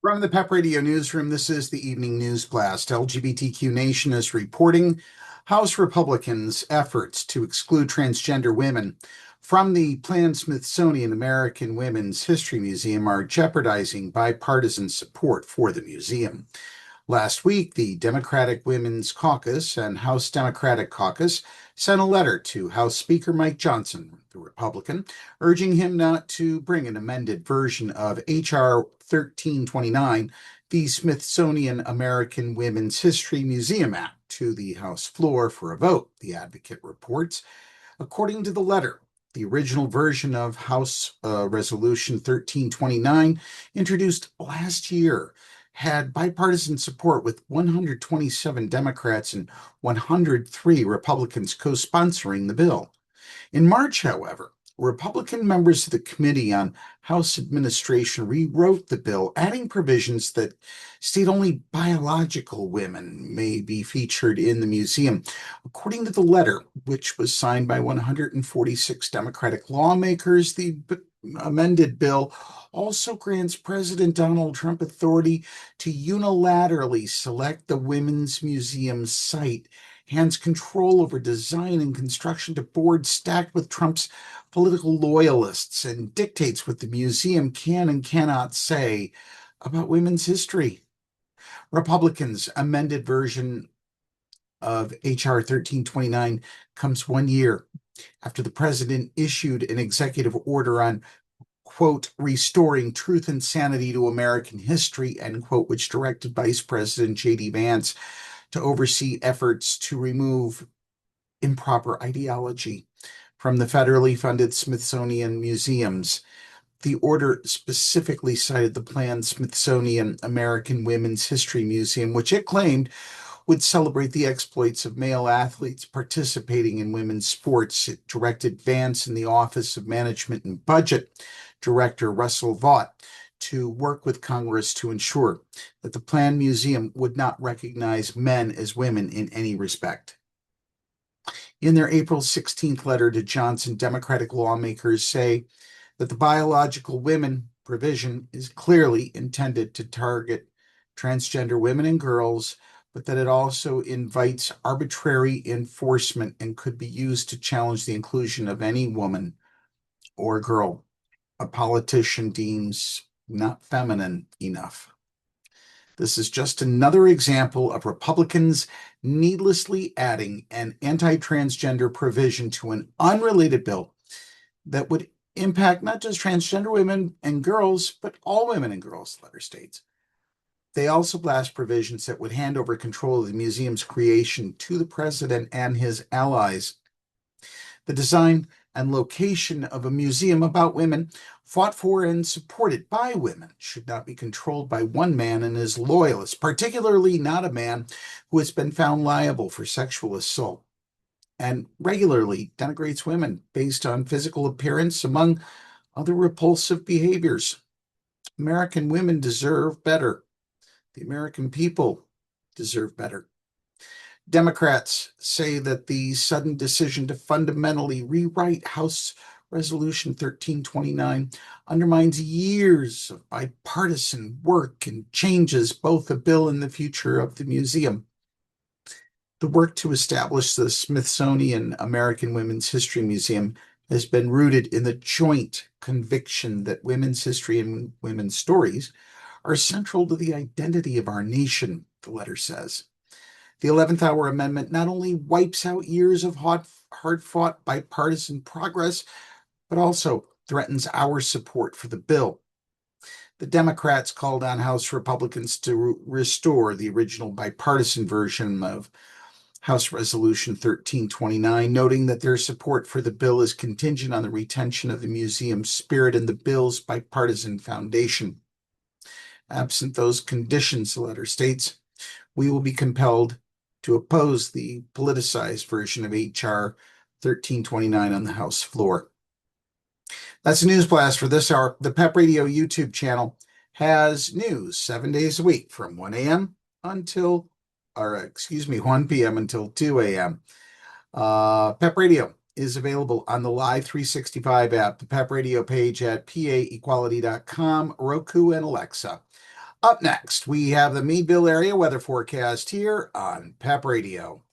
From the PEP Radio Newsroom, this is the evening news blast. LGBTQ Nation is reporting House Republicans' efforts to exclude transgender women from the planned Smithsonian American Women's History Museum are jeopardizing bipartisan support for the museum. Last week, the Democratic Women's Caucus and House Democratic Caucus sent a letter to House Speaker Mike Johnson, the Republican, urging him not to bring an amended version of H.R. 1329, the Smithsonian American Women's History Museum Act, to the House floor for a vote, the Advocate reports. According to the letter, the original version of House Resolution 1329, introduced last year, had bipartisan support with 127 Democrats and 103 Republicans co-sponsoring the bill. In March, however, Republican members of the Committee on House Administration rewrote the bill, adding provisions that state only biological women may be featured in the museum. According to the letter, which was signed by 146 Democratic lawmakers, the amended bill also grants President Donald Trump authority to unilaterally select the Women's Museum site, hands control over design and construction to boards stacked with Trump's political loyalists, and dictates what the museum can and cannot say about women's history. Republicans' amended version of H.R. 1329 comes 1 year after the president issued an executive order on, quote, restoring truth and sanity to American history, end quote, which directed Vice President J.D. Vance to oversee efforts to remove improper ideology from the federally funded Smithsonian museums. The order specifically cited the planned Smithsonian American Women's History Museum, which it claimed would celebrate the exploits of male athletes participating in women's sports. It directed Vance and the Office of Management and Budget Director Russell Vought to work with Congress to ensure that the planned museum would not recognize men as women in any respect. In their April 16th letter to Johnson, Democratic lawmakers say that the biological women provision is clearly intended to target transgender women and girls, but that it also invites arbitrary enforcement and could be used to challenge the inclusion of any woman or girl a politician deems not feminine enough. This is just another example of Republicans needlessly adding an anti-transgender provision to an unrelated bill that would impact not just transgender women and girls, but all women and girls, the letter states. They also blast provisions that would hand over control of the museum's creation to the president and his allies. The design and location of a museum about women fought for and supported by women should not be controlled by one man and his loyalists, particularly not a man who has been found liable for sexual assault and regularly denigrates women based on physical appearance, among other repulsive behaviors. American women deserve better. The American people deserve better. Democrats say that the sudden decision to fundamentally rewrite House Resolution 1329 undermines years of bipartisan work and changes both the bill and the future of the museum. The work to establish the Smithsonian American Women's History Museum has been rooted in the joint conviction that women's history and women's stories are central to the identity of our nation, the letter says. The 11th hour amendment not only wipes out years of hard-fought bipartisan progress, but also threatens our support for the bill. The Democrats called on House Republicans to restore the original bipartisan version of House Resolution 1329, noting that their support for the bill is contingent on the retention of the museum's spirit and the bill's bipartisan foundation. Absent those conditions, the letter states, we will be compelled to oppose the politicized version of H.R. 1329 on the House floor. That's a news blast for this hour. The PEP Radio YouTube channel has news 7 days a week from 1 p.m. until 2 a.m. PEP Radio is available on the Live 365 app, the PEP Radio page at paequality.com, Roku, and Alexa. Up next, we have the Meadville area weather forecast here on PEP Radio.